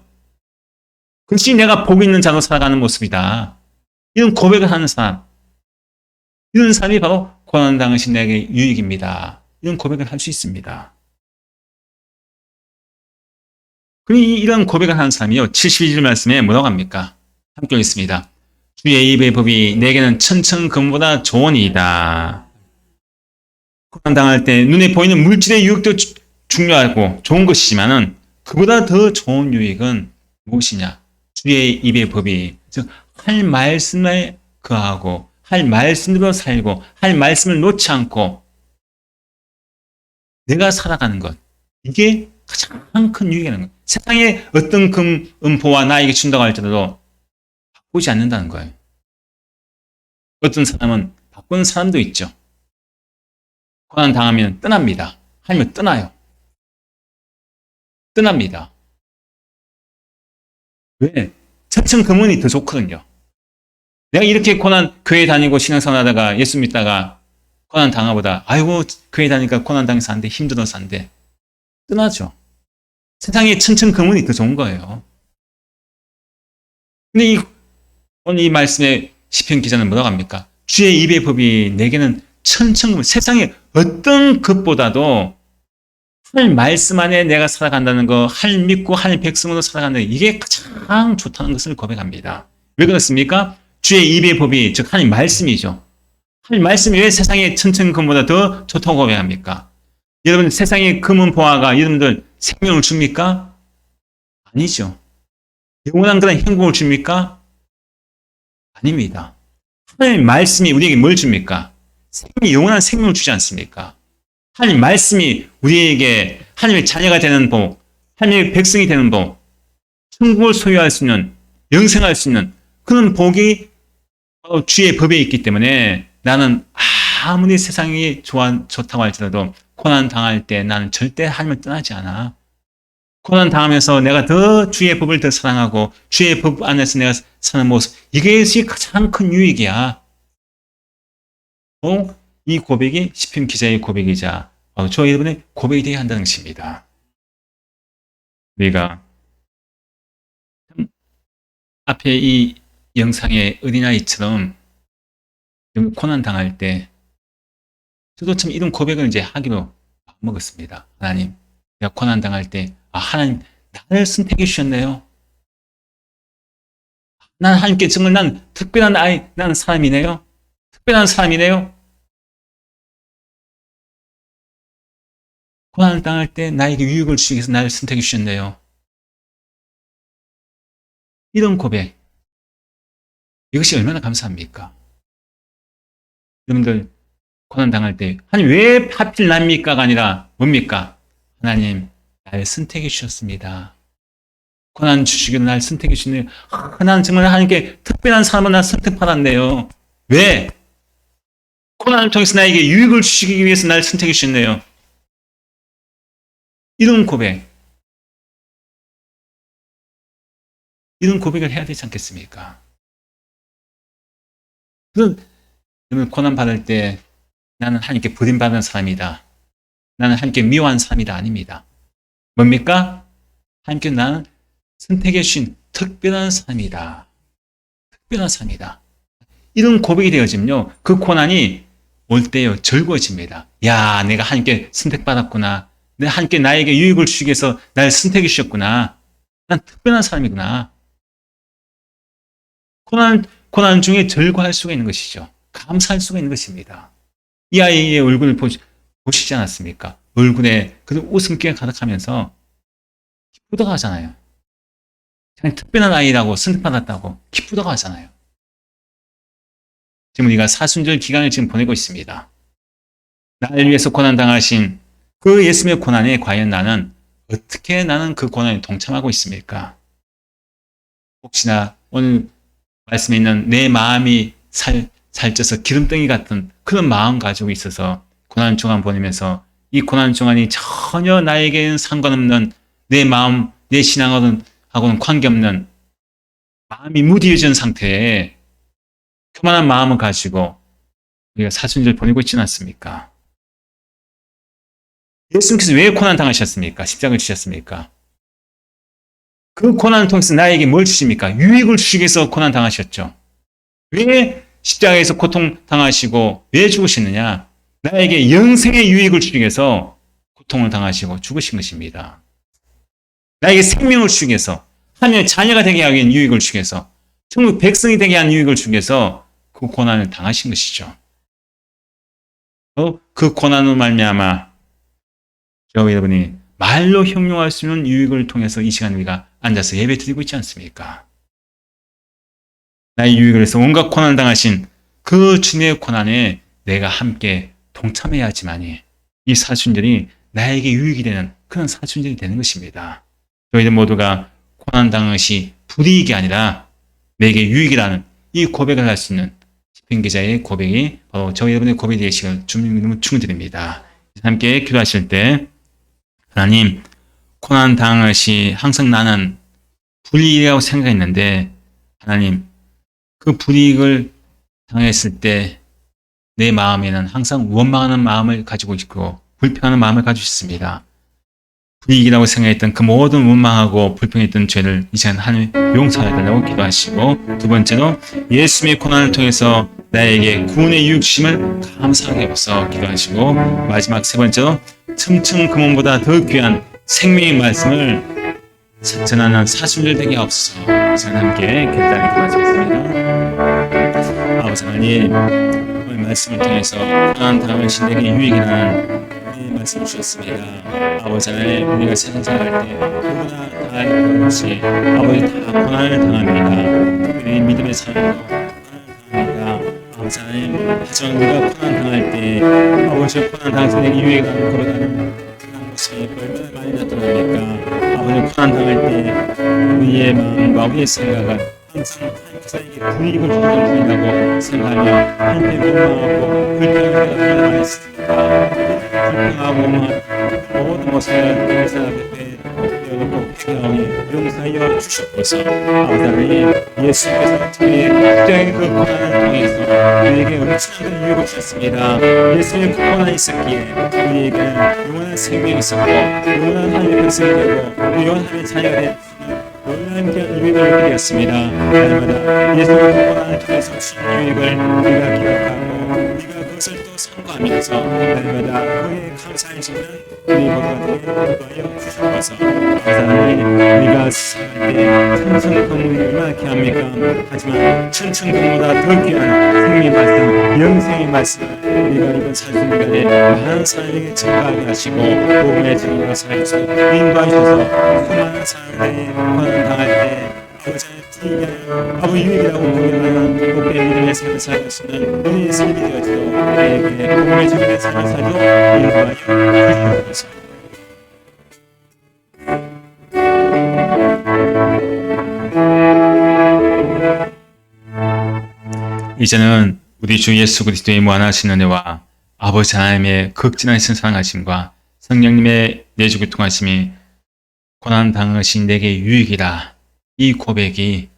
그것이 내가 복 있는 자로 살아가는 모습이다. 이런 고백을 하는 사람, 이런 사람이 바로 고난 당하신 내게 유익입니다. 이런 고백을 할 수 있습니다. 이런 고백을 하는 사람이요, 72절 말씀에 뭐라고 합니까? 함께 읽겠습니다. 주의 입의 법이 내게는 천천금보다 좋으니이다. 고난 당할 때 눈에 보이는 물질의 유익도 중요하고 좋은 것이지만은 그보다 더 좋은 유익은 무엇이냐? 주의 입의 법이, 즉 할 말씀에 거하고 할 말씀대로 살고 할 말씀을 놓지 않고 내가 살아가는 것, 이게 가장 큰 유익이라는 거예요. 세상에 어떤 음포와 나에게 준다고 할지라도 바꾸지 않는다는 거예요. 어떤 사람은 바꾸는 사람도 있죠. 고난 당하면 떠납니다. 하나님을 떠나요. 떠납니다. 왜? 천천금은이 더 좋거든요. 내가 이렇게 교회 다니고 신앙생활하다가 예수 믿다가 고난 당하보다 아이고 교회 다니니까 고난 당해서 안 돼, 힘들어서 안 돼, 떠나죠. 세상에 천천금은이 더 좋은 거예요. 근데 오늘 이 말씀에 시편 기자는 뭐라고 합니까? 주의 입의 법이 내게는 천천금은, 세상에 어떤 것보다도 하나님 말씀 안에 내가 살아간다는 거, 하나님 믿고 하나님 백성으로 살아간다는 거, 이게 가장 좋다는 것을 고백합니다. 왜 그렇습니까? 주의 입의 법이, 즉 하나님 말씀이죠. 하나님 말씀이 왜 세상의 천천금보다 더 좋다고 고백합니까? 여러분, 세상의 금은 보화가 여러분들 생명을 줍니까? 아니죠. 영원한 그런 행복을 줍니까? 아닙니다. 하나님 말씀이 우리에게 뭘 줍니까? 영원한 생명을 주지 않습니까? 하나님 말씀이 우리에게 하나님의 자녀가 되는 복, 하나님의 백성이 되는 복, 천국을 소유할 수 있는, 영생할 수 있는 그런 복이 바로 주의 법에 있기 때문에 나는 아무리 세상이 좋다고 할지라도 고난 당할 때 나는 절대 하나님을 떠나지 않아. 고난 당하면서 내가 더 주의 법을 더 사랑하고 주의 법 안에서 내가 사는 모습, 이것이 가장 큰 유익이야. 이 고백이 시편 기자의 고백이자 저 여러분의 고백이 되어야 한다는 것입니다. 우리가 앞에 이 영상의 어린아이처럼 고난 당할 때 저도 참 이런 고백을 이제 하기로 먹었습니다. 하나님, 내가 고난 당할 때 하나님 나를 선택해 주셨네요. 난 하나님께 정말 난 특별한 나는 사람이네요. 특별한 사람이네요. 고난을 당할 때 나에게 유익을 주시기 위해서 나를 선택해 주셨네요. 이런 고백, 이것이 얼마나 감사합니까? 여러분들 고난 당할 때 하나님 왜 하필 납니까가 아니라 뭡니까? 하나님 날 선택해 주셨습니다. 고난 주시기로 날 선택해 주시네요. 나는 정말 하나님께 특별한 사람을 날 선택받았네요. 왜? 고난을 통해서 나에게 유익을 주시기 위해서 날 선택해 주셨네요. 이런 고백, 이런 고백을 해야 되지 않겠습니까? 여러분 고난 받을 때 나는 하나님께 버림받은 사람이다. 나는 하나님께 미워한 사람이다. 아닙니다. 뭡니까? 하나님께 나는 선택해 주신 특별한 사람이다. 특별한 사람이다. 이런 고백이 되어지면요. 그 고난이 올 때요. 즐거워집니다. 야, 내가 하나님께 선택받았구나. 내가 하나님께 나에게 유익을 주시기 위해서 나를 선택해 주셨구나. 난 특별한 사람이구나. 고난 중에 즐거워할 수가 있는 것이죠. 감사할 수가 있는 것입니다. 이 아이의 얼굴을 보시지 않았습니까? 얼굴에 그 웃음기가 가득하면서 기쁘다고 하잖아요. 그냥 특별한 아이라고 선택받았다고 기쁘다고 하잖아요. 지금 우리가 사순절 기간을 지금 보내고 있습니다. 나를 위해서 고난당하신 그 예수님의 고난에 과연 나는 그 고난에 동참하고 있습니까? 혹시나 오늘 말씀에 있는 내 마음이 살쪄서 기름덩이 같은 그런 마음 가지고 있어서 고난 중간 보내면서 이 고난 중간이 전혀 나에게는 상관없는 내 마음, 내 신앙하고는 관계없는 마음이 무디어진 상태에 교만한 마음을 가지고 우리가 사순절 보내고 있지는 않습니까? 예수님께서 왜 고난 당하셨습니까? 십자가를 주셨습니까? 그 고난을 통해서 나에게 뭘 주십니까? 유익을 주시기 위해서 고난 당하셨죠. 왜 십자가에서 고통 당하시고 왜 죽으시느냐? 나에게 영생의 유익을 주시기 위해서 고통을 당하시고 죽으신 것입니다. 나에게 생명을 주시기 위해서, 하나님의 자녀가 되게 하기 위한 유익을 주시기 위해서, 천국 백성이 되게 한 유익을 주기 위해서 그 고난을 당하신 것이죠. 그 고난으로 말미암아 저와 여러분이 말로 형용할 수 있는 유익을 통해서 이 시간 우리가 앉아서 예배 드리고 있지 않습니까? 나의 유익을 위해서 온갖 고난을 당하신 그 주님의 고난에 내가 함께 동참해야지만이 이 사순절이 나에게 유익이 되는 그런 사순절이 되는 것입니다. 저희들 모두가 고난 당한 것이 불이익이 아니라 내게 유익이라는 이 고백을 할 수 있는 시편 기자의 고백이 바로 저희 여러분의 고백이 되시길 주님을 축원드립니다. 함께 기도하실 때 하나님, 고난 당한 것이 항상 나는 불이익이라고 생각했는데 하나님, 그 불이익을 당했을 때 내 마음에는 항상 원망하는 마음을 가지고 있고 불평하는 마음을 가지고 있습니다. 불이익이라고 생각했던 그 모든 원망하고 불평했던 죄를 이 시간 하나님 용서해달라고 기도하시고, 두 번째로 예수님의 고난을 통해서 나에게 구원의 유익 주심을 감사하게 여기서 기도하시고, 마지막 세 번째로 층층 금원보다 더 귀한 생명의 말씀을 전하는 사순절 되게 하옵소서. 함께 결단히 기도하시겠습니다. 아버지 하나님, 말씀을 통해서 고난 당하는 신에게 유익이라는 말씀 주셨습니다. 아버지 하나님, 우리가 세상 살아갈 때 누구나 당할 것이 아버지 다 고난을 당합니다. 특별히 믿음의 삶으로 고난을 당합니다. 아버지 하나님, 하지만 우리가 고난 당할 때 아버지 고난 당할 신에게 유익이라는 걸어가는 그런 것이 얼마나 많이 나타납니까? 아버지 고난 당할 때 우리의 마음과 우리의 생각은 항상 하나님께서 불이익을 주신다고 생각하며 하나님께 원망하고 불평을 하고 많이 했습니다. 불평하고 모든 것을 그래서 앞에 놓고 회개하니 용서하여 주셨고서 아버지 하나님, 예수께서 저희의 극적인 그 고난을 통해서 우리에게 엄청난 유익을 주셨습니다. 예수의 그 고난이 있었기에 우리에게는 영원한 생명이 있었고 영원한 하나님의 백성이 되고 영원한 하나님의 자녀가 된 놀라운 유익을 얻게 되었습니다. 날마다 예수의 고난을 통해서 주신 유익을 우리가 기억하고 우리가 그것을 또 상고하면서 날마다 그에 감사해주는 우리 모두가 되게 인도하여 주셔서 하나님, 우리가 살아갈 때 천천금이 얼마나 귀합니까? 하지만 천천금보다 더 귀한 생명의 말씀, 영생의 말씀을 우리가 이번 살수기간에 많은 사람에게 증거하게 하시고 복음의 증거로 살아주시고 인도하셔서 그 많은 사람들이 고난 당할 때 아버지 유익이라고 공경하는 복된 믿음의 삶을 살고 있는 우리의 삶이 되어지도록 우리에게 복음의 증거의 삶을 살도록 인도하여 주시옵소서. 이제는 우리 주 예수 그리스도의 무한하신 은혜와 아버지 하나님의 극진하신 사랑하심과 성령님의 내주 교통하심이 고난 당하신 내게 유익이라, 이 고백이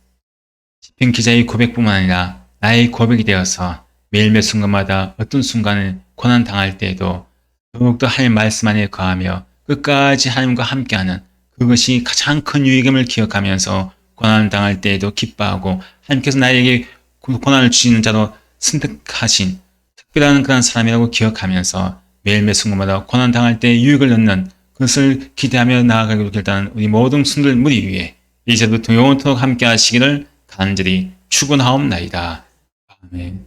시편 기자의 고백뿐만 아니라 나의 고백이 되어서 매일매 순간마다 어떤 순간을 고난 당할 때에도 더욱더 하나님 말씀 안에 거하며 끝까지 하나님과 함께하는 그것이 가장 큰 유익임을 기억하면서 고난 당할 때에도 기뻐하고 하나님께서 나에게 고난을 주시는 자로 선택하신 특별한 그런 사람이라고 기억하면서 매일매 순간마다 고난 당할 때 유익을 얻는 그것을 기대하며 나아가기로 결단한 우리 모든 순들 무리 위에 이제부터 영원토록 함께 하시기를 간절히 축원하옵나이다. 아멘.